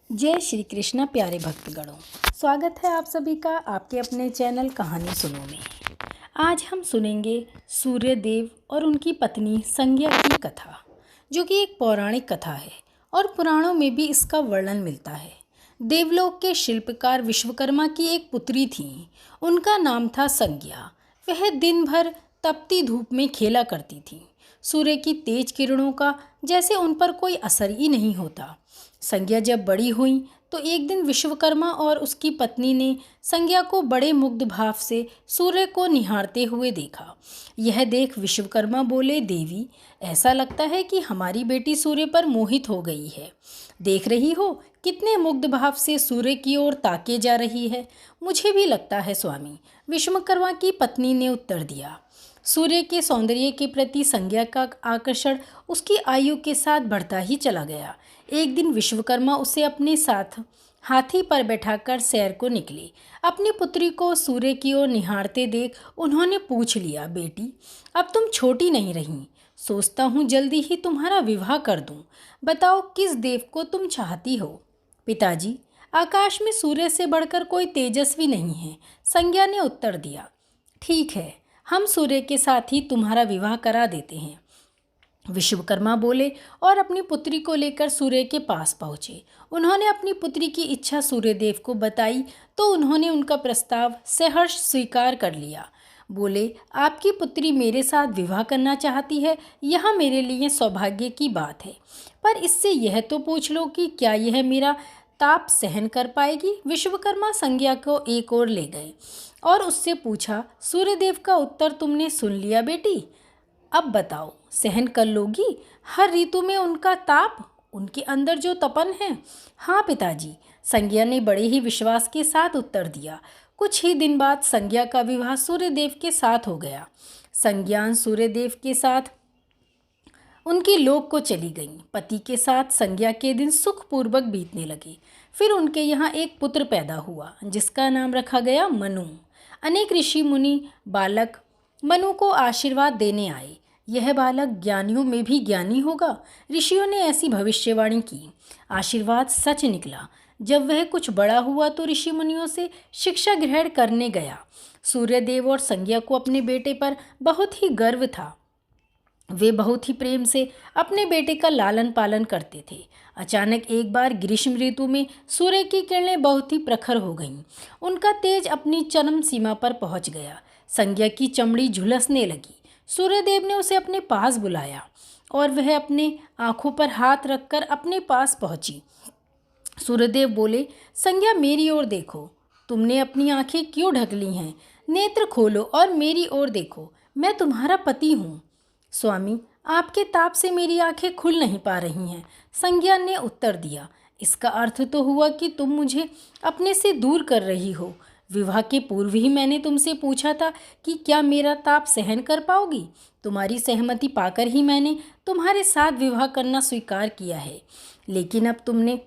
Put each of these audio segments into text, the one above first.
जय श्री कृष्णा प्यारे भक्तगणों, स्वागत है आप सभी का आपके अपने चैनल कहानी सुनो में। आज हम सुनेंगे सूर्यदेव और उनकी पत्नी संज्ञा की कथा, जो कि एक पौराणिक कथा है और पुराणों में भी इसका वर्णन मिलता है। देवलोक के शिल्पकार विश्वकर्मा की एक पुत्री थी, उनका नाम था संज्ञा। वह दिन भर तपती धूप में खेला करती थी। सूर्य की तेज किरणों का जैसे उन पर कोई असर ही नहीं होता। संज्ञा जब बड़ी हुई तो एक दिन विश्वकर्मा और उसकी पत्नी ने संज्ञा को बड़े मुग्ध भाव से सूर्य को निहारते हुए देखा। यह देख विश्वकर्मा बोले, देवी, ऐसा लगता है कि हमारी बेटी सूर्य पर मोहित हो गई है। देख रही हो कितने मुग्ध भाव से सूर्य की ओर ताके जा रही है। मुझे भी लगता है स्वामी, विश्वकर्मा की पत्नी ने उत्तर दिया। सूर्य के सौंदर्य के प्रति संज्ञा का आकर्षण उसकी आयु के साथ बढ़ता ही चला गया। एक दिन विश्वकर्मा उसे अपने साथ हाथी पर बैठाकर सैर को निकले। अपनी पुत्री को सूर्य की ओर निहारते देख उन्होंने पूछ लिया, बेटी, अब तुम छोटी नहीं रही, सोचता हूँ जल्दी ही तुम्हारा विवाह कर दूँ। बताओ किस देव को तुम चाहती हो। पिताजी, आकाश में सूर्य से बढ़कर कोई तेजस्वी नहीं है, संज्ञा ने उत्तर दिया। ठीक है, हम सूर्य के साथ ही तुम्हारा विवाह करा देते हैं, विश्वकर्मा बोले और अपनी पुत्री को लेकर सूर्य के पास पहुँचे। उन्होंने अपनी पुत्री की इच्छा सूर्यदेव को बताई तो उन्होंने उनका प्रस्ताव सहर्ष स्वीकार कर लिया। बोले, आपकी पुत्री मेरे साथ विवाह करना चाहती है, यह मेरे लिए सौभाग्य की बात है, पर इससे यह तो पूछ लो कि क्या यह मेरा ताप सहन कर पाएगी। विश्वकर्मा संज्ञा को एक ओर ले गए और उससे पूछा, सूर्यदेव का उत्तर तुमने सुन लिया बेटी, अब बताओ सहन कर लोगी हर ऋतु में उनका ताप, उनके अंदर जो तपन है। हाँ पिताजी, संज्ञा ने बड़े ही विश्वास के साथ उत्तर दिया। कुछ ही दिन बाद संज्ञा का विवाह सूर्यदेव के साथ हो गया। संज्ञा सूर्यदेव के साथ उनकी लोक को चली गई। पति के साथ संज्ञा के दिन सुखपूर्वक बीतने लगे। फिर उनके यहाँ एक पुत्र पैदा हुआ जिसका नाम रखा गया मनु। अनेक ऋषि मुनि बालक मनु को आशीर्वाद देने आए। यह बालक ज्ञानियों में भी ज्ञानी होगा। ऋषियों ने ऐसी भविष्यवाणी की। आशीर्वाद सच निकला। जब वह कुछ बड़ा हुआ तो ऋषि मुनियों से शिक्षा ग्रहण करने गया। सूर्यदेव और संज्ञा को अपने बेटे पर बहुत ही गर्व था। वे बहुत ही प्रेम से अपने बेटे का लालन पालन करते थे। अचानक एक बार ग्रीष्म ऋतु में सूर्य की किरणें बहुत ही प्रखर हो गईं। उनका तेज अपनी चरम सीमा पर पहुंच गया। संज्ञा की चमड़ी झुलसने लगी। सूर्यदेव ने उसे अपने पास बुलाया और वह अपने आंखों पर हाथ रखकर अपने पास पहुंची। सूर्यदेव बोले, संज्ञा मेरी ओर देखो, तुमने अपनी आंखें क्यों ढक ली हैं? नेत्र खोलो और मेरी ओर देखो, मैं तुम्हारा पति हूँ। स्वामी, आपके ताप से मेरी आंखें खुल नहीं पा रही हैं, संज्ञा ने उत्तर दिया। इसका अर्थ तो हुआ कि तुम मुझे अपने से दूर कर रही हो। विवाह के पूर्व ही मैंने तुमसे पूछा था कि क्या मेरा ताप सहन कर पाओगी। तुम्हारी सहमति पाकर ही मैंने तुम्हारे साथ विवाह करना स्वीकार किया है, लेकिन अब तुमने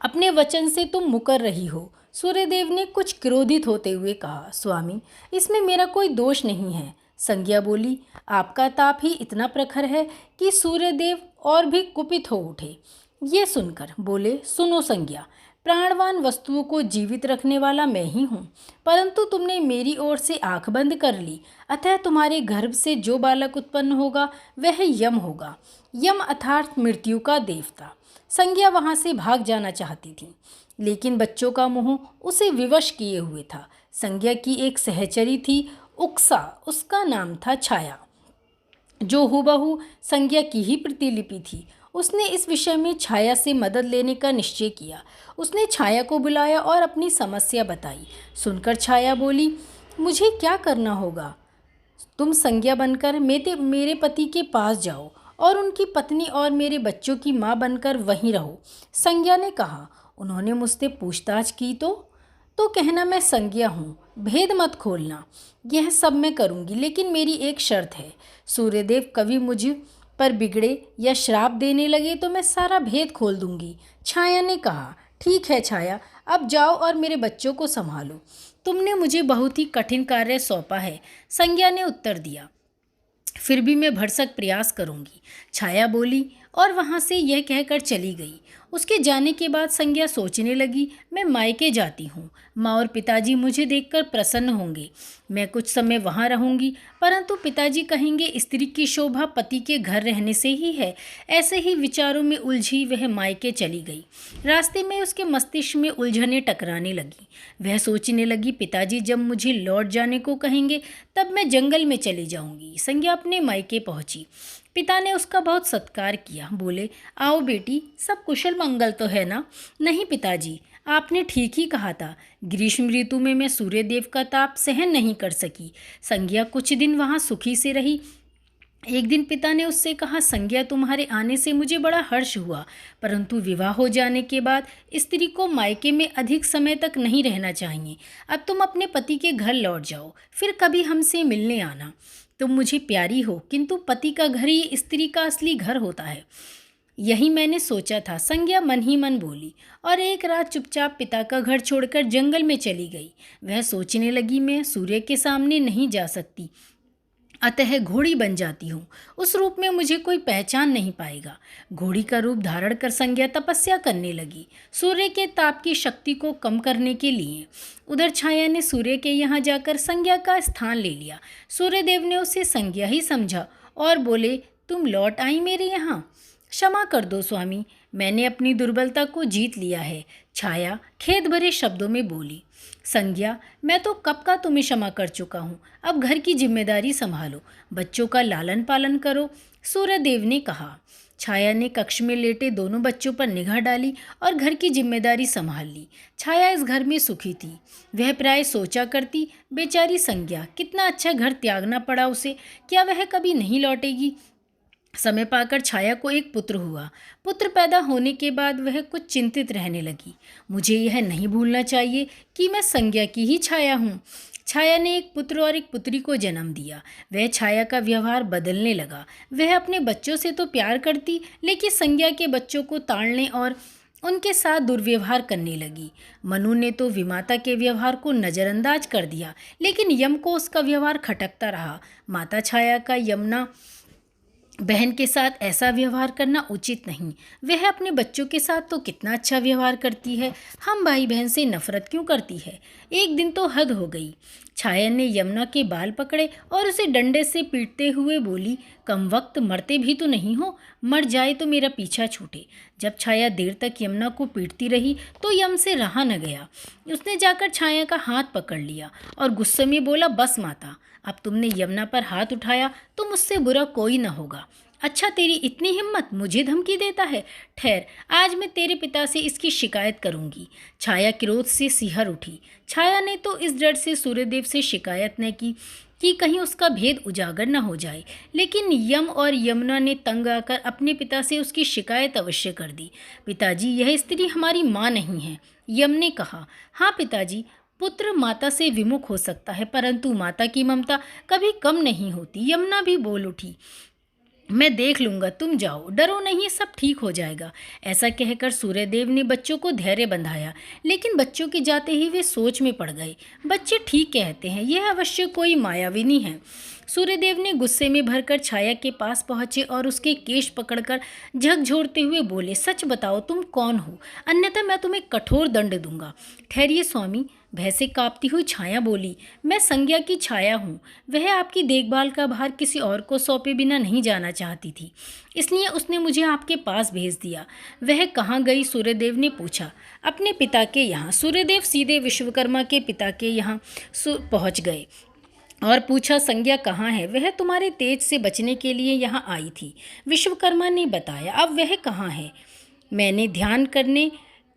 अपने वचन से तुम मुकर रही हो। सूर्यदेव ने कुछ क्रोधित होते हुए कहा, स्वामी, इसमें मेरा कोई दोष नहीं है। संज्ञा बोली, आपका ताप ही इतना प्रखर है कि सूर्यदेव और भी कुपित हो उठे। ये सुनकर बोले, सुनो संज्ञा, प्राणवान वस्तुओं को जीवित रखने वाला मैं ही हूँ, परंतु तुमने मेरी ओर से आंख बंद कर ली, अतः तुम्हारे गर्भ से जो बालक उत्पन्न होगा वह यम होगा। यम अर्थात मृत्यु का देवता। संज्ञा वहाँ से भाग जाना चाहती थी, लेकिन बच्चों का मोह उसे विवश किए हुए था। संज्ञा की एक सहचरी थी उक्सा, उसका नाम था छाया, जो हूबहू संज्ञा की ही प्रतिलिपि थी। उसने इस विषय में छाया से मदद लेने का निश्चय किया। उसने छाया को बुलाया और अपनी समस्या बताई। सुनकर छाया बोली, मुझे क्या करना होगा? तुम संज्ञा बनकर मेरे पति के पास जाओ और उनकी पत्नी और मेरे बच्चों की माँ बनकर वहीं रहो। संज्ञा ने कहा, उन्होंने मुझसे पूछताछ की तो कहना मैं संज्ञा हूँ, भेद मत खोलना। यह सब मैं करूँगी, लेकिन मेरी एक शर्त है। सूर्यदेव कभी मुझ पर बिगड़े या श्राप देने लगे तो मैं सारा भेद खोल दूँगी। छाया ने कहा, ठीक है छाया, अब जाओ और मेरे बच्चों को संभालो। तुमने मुझे बहुत ही कठिन कार्य सौंपा है, संज्ञा ने उत्तर दिया। फिर भी मैं भरसक प्रयास करूँगी, छाया बोली और वहाँ से यह कहकर चली गई। उसके जाने के बाद संज्ञा सोचने लगी, मैं मायके जाती हूँ, माँ और पिताजी मुझे देखकर प्रसन्न होंगे, मैं कुछ समय वहाँ रहूँगी, परंतु पिताजी कहेंगे स्त्री की शोभा पति के घर रहने से ही है। ऐसे ही विचारों में उलझी वह मायके चली गई। रास्ते में उसके मस्तिष्क में उलझनें टकराने लगी। वह सोचने लगी, पिताजी जब मुझे लौट जाने को कहेंगे तब मैं जंगल में चली जाऊंगी। संज्ञा अपने मायके पहुंची। पिता ने उसका बहुत सत्कार किया। बोले, आओ बेटी, सब कुशल मंगल तो है ना? नहीं पिताजी, आपने ठीक ही कहा था। ग्रीष्म ऋतु में मैं सूर्यदेव का ताप सहन नहीं कर सकी। संज्ञा कुछ दिन वहाँ सुखी से रही। एक दिन पिता ने उससे कहा, संज्ञा तुम्हारे आने से मुझे बड़ा हर्ष हुआ, परंतु विवाह हो जाने के बाद स्त्री को मायके में अधिक समय तक नहीं रहना चाहिए। अब तुम अपने पति के घर लौट जाओ, फिर कभी हमसे मिलने आना। तुम मुझे प्यारी हो, किंतु पति का घर ही स्त्री का असली घर होता है। यही मैंने सोचा था, संज्ञा मन ही मन बोली और एक रात चुपचाप पिता का घर छोड़कर जंगल में चली गई। वह सोचने लगी, मैं सूर्य के सामने नहीं जा सकती, अतः घोड़ी बन जाती हूँ। उस रूप में मुझे कोई पहचान नहीं पाएगा। घोड़ी का रूप धारण कर संज्ञा तपस्या करने लगी, सूर्य के ताप की शक्ति को कम करने के लिए। उधर छाया ने सूर्य के यहाँ जाकर संज्ञा का स्थान ले लिया। सूर्यदेव ने उसे संज्ञा ही समझा और बोले, तुम लौट आई मेरे यहाँ? क्षमा कर दो स्वामी, मैंने अपनी दुर्बलता को जीत लिया है, छाया खेद भरे शब्दों में बोली। संज्ञा, मैं तो कब का तुम्हें क्षमा कर चुका हूँ, अब घर की जिम्मेदारी संभालो, बच्चों का लालन पालन करो, सूर्यदेव ने कहा। छाया ने कक्ष में लेटे दोनों बच्चों पर निगाह डाली और घर की जिम्मेदारी संभाल ली। छाया इस घर में सुखी थी। वह प्राय सोचा करती, बेचारी संज्ञा, कितना अच्छा घर त्यागना पड़ा उसे, क्या वह कभी नहीं लौटेगी? समय पाकर छाया को एक पुत्र हुआ। पुत्र पैदा होने के बाद वह कुछ चिंतित रहने लगी। मुझे यह नहीं भूलना चाहिए कि मैं संज्ञा की ही छाया हूँ। छाया ने एक पुत्र और एक पुत्री को जन्म दिया। वह छाया का व्यवहार बदलने लगा। वह अपने बच्चों से तो प्यार करती, लेकिन संज्ञा के बच्चों को ताड़ने और उनके साथ दुर्व्यवहार करने लगी। मनु ने तो विमाता के व्यवहार को नज़रअंदाज कर दिया, लेकिन यम को उसका व्यवहार खटकता रहा। माता छाया का यमुना बहन के साथ ऐसा व्यवहार करना उचित नहीं। वह अपने बच्चों के साथ तो कितना अच्छा व्यवहार करती है, हम भाई बहन से नफरत क्यों करती है? एक दिन तो हद हो गई। छाया ने यमुना के बाल पकड़े और उसे डंडे से पीटते हुए बोली, कम वक्त मरते भी तो नहीं हो, मर जाए तो मेरा पीछा छूटे। जब छाया देर तक यमुना को पीटती रही तो यम से रहा न गया। उसने जाकर छाया का हाथ पकड़ लिया और गुस्से में बोला, बस माता, अब तुमने यमुना पर हाथ उठाया तो मुझसे बुरा कोई न होगा। अच्छा, तेरी इतनी हिम्मत, मुझे धमकी देता है? ठहर, आज मैं तेरे पिता से इसकी शिकायत करूंगी। छाया क्रोध से सिहर उठी। छाया ने तो इस डर से सूर्यदेव से शिकायत न की कि कहीं उसका भेद उजागर न हो जाए, लेकिन यम और यमुना ने तंग आकर अपने पिता से उसकी शिकायत अवश्य कर दी। पिताजी, यह स्त्री हमारी माँ नहीं है, यम ने कहा। हाँ पिताजी, पुत्र माता से विमुख हो सकता है, परंतु माता की ममता कभी कम नहीं होती। यमुना भी बोल उठी, मैं देख लूँगा, तुम जाओ, डरो नहीं, सब ठीक हो जाएगा। ऐसा कहकर सूर्यदेव ने बच्चों को धैर्य बंधाया, लेकिन बच्चों के जाते ही वे सोच में पड़ गए। बच्चे ठीक कहते हैं, यह अवश्य कोई मायाविनी है। सूर्यदेव ने गुस्से में भरकर छाया के पास पहुँचे और उसके केश पकड़कर झकझोरते हुए बोले, सच बताओ तुम कौन हो, अन्यथा मैं तुम्हें कठोर दंड दूंगा। ठहरिए स्वामी, भय से कांपती हुई छाया बोली, मैं संज्ञा की छाया हूँ। वह आपकी देखभाल का भार किसी और को सौंपे बिना नहीं जाना चाहती थी, इसलिए उसने मुझे आपके पास भेज दिया। वह कहाँ गई? सूर्यदेव ने पूछा। अपने पिता के यहाँ। सूर्यदेव सीधे विश्वकर्मा के पिता के यहाँ पहुँच गए और पूछा, संज्ञा कहाँ है? वह तुम्हारे तेज से बचने के लिए यहाँ आई थी, विश्वकर्मा ने बताया। अब वह कहाँ है? मैंने ध्यान करने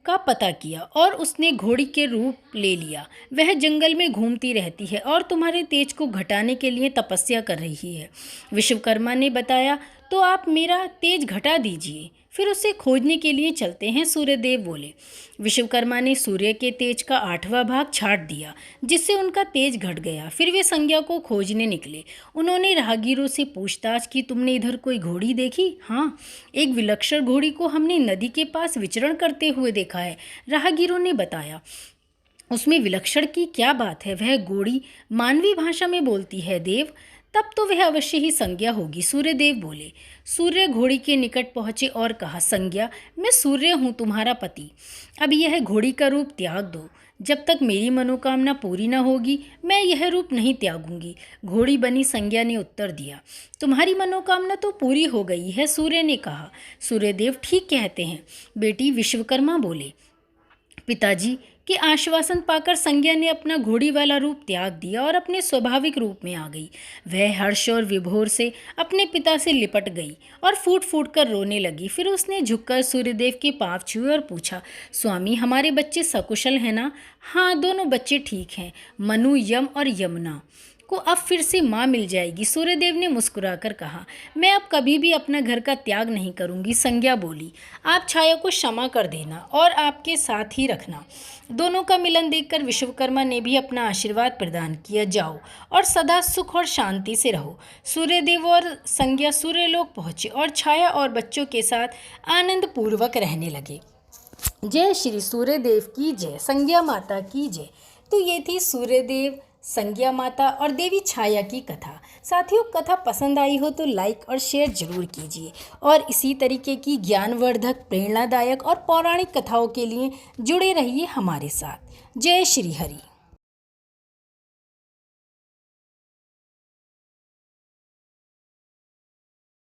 का पता किया और उसने घोड़ी के रूप ले लिया। वह जंगल में घूमती रहती है और तुम्हारे तेज को घटाने के लिए तपस्या कर रही है, विश्वकर्मा ने बताया। तो आप मेरा तेज घटा दीजिए, फिर उसे खोजने के लिए चलते हैं, सूर्यदेव बोले। विश्वकर्मा ने सूर्य के तेज का 8वां भाग छाट दिया, जिससे उनका तेज घट गया। फिर वे संज्ञा को खोजने निकले। उन्होंने राहगीरों से पूछताछ की, तुमने इधर कोई घोड़ी देखी? हाँ, एक विलक्षण घोड़ी को हमने नदी के पास विचरण करते हुए देखा है, राहगीरों ने बताया। उसमें विलक्षण की क्या बात है? वह घोड़ी मानवी भाषा में बोलती है देव। तब तो वह अवश्य ही संज्ञा होगी। सूर्यदेव बोले। सूर्य घोड़ी के निकट पहुंचे और कहा, संज्ञा, मैं सूर्य हूँ, तुम्हारा पति। अब यह घोड़ी का रूप त्याग दो। जब तक मेरी मनोकामना पूरी न होगी मैं यह रूप नहीं त्यागूंगी। घोड़ी बनी संज्ञा ने उत्तर दिया। तुम्हारी मनोकामना तो पूरी हो गई है, सूर्य ने कहा। सूर्यदेव ठीक कहते हैं बेटी, विश्वकर्मा बोले। पिताजी के आश्वासन पाकर संज्ञा ने अपना घोड़ी वाला रूप त्याग दिया और अपने स्वाभाविक रूप में आ गई। वह हर्ष और विभोर से अपने पिता से लिपट गई और फूट फूट कर रोने लगी। फिर उसने झुककर सूर्यदेव के पांव छुए और पूछा, स्वामी, हमारे बच्चे सकुशल हैं ना? हाँ, दोनों बच्चे ठीक हैं। मनु, यम और यमुना को अब फिर से माँ मिल जाएगी। सूर्यदेव ने मुस्कुराकर कहा, मैं अब कभी भी अपना घर का त्याग नहीं करूंगी। संज्ञा बोली, आप छाया को क्षमा कर देना और आपके साथ ही रखना। दोनों का मिलन देखकर विश्वकर्मा ने भी अपना आशीर्वाद प्रदान किया। जाओ और सदा सुख और शांति से रहो। सूर्यदेव और संज्ञा सूर्यलोक पहुंचे और छाया और बच्चों के साथ आनंद पूर्वक रहने लगे। जय श्री सूर्यदेव की जय, संज्ञा माता की जय। तो ये थी सूर्यदेव, संज्ञा माता और देवी छाया की कथा। साथियों, कथा पसंद आई हो तो लाइक और शेयर जरूर कीजिए और इसी तरीके की ज्ञानवर्धक, प्रेरणादायक और पौराणिक कथाओं के लिए जुड़े रहिए हमारे साथ। जय श्री हरि।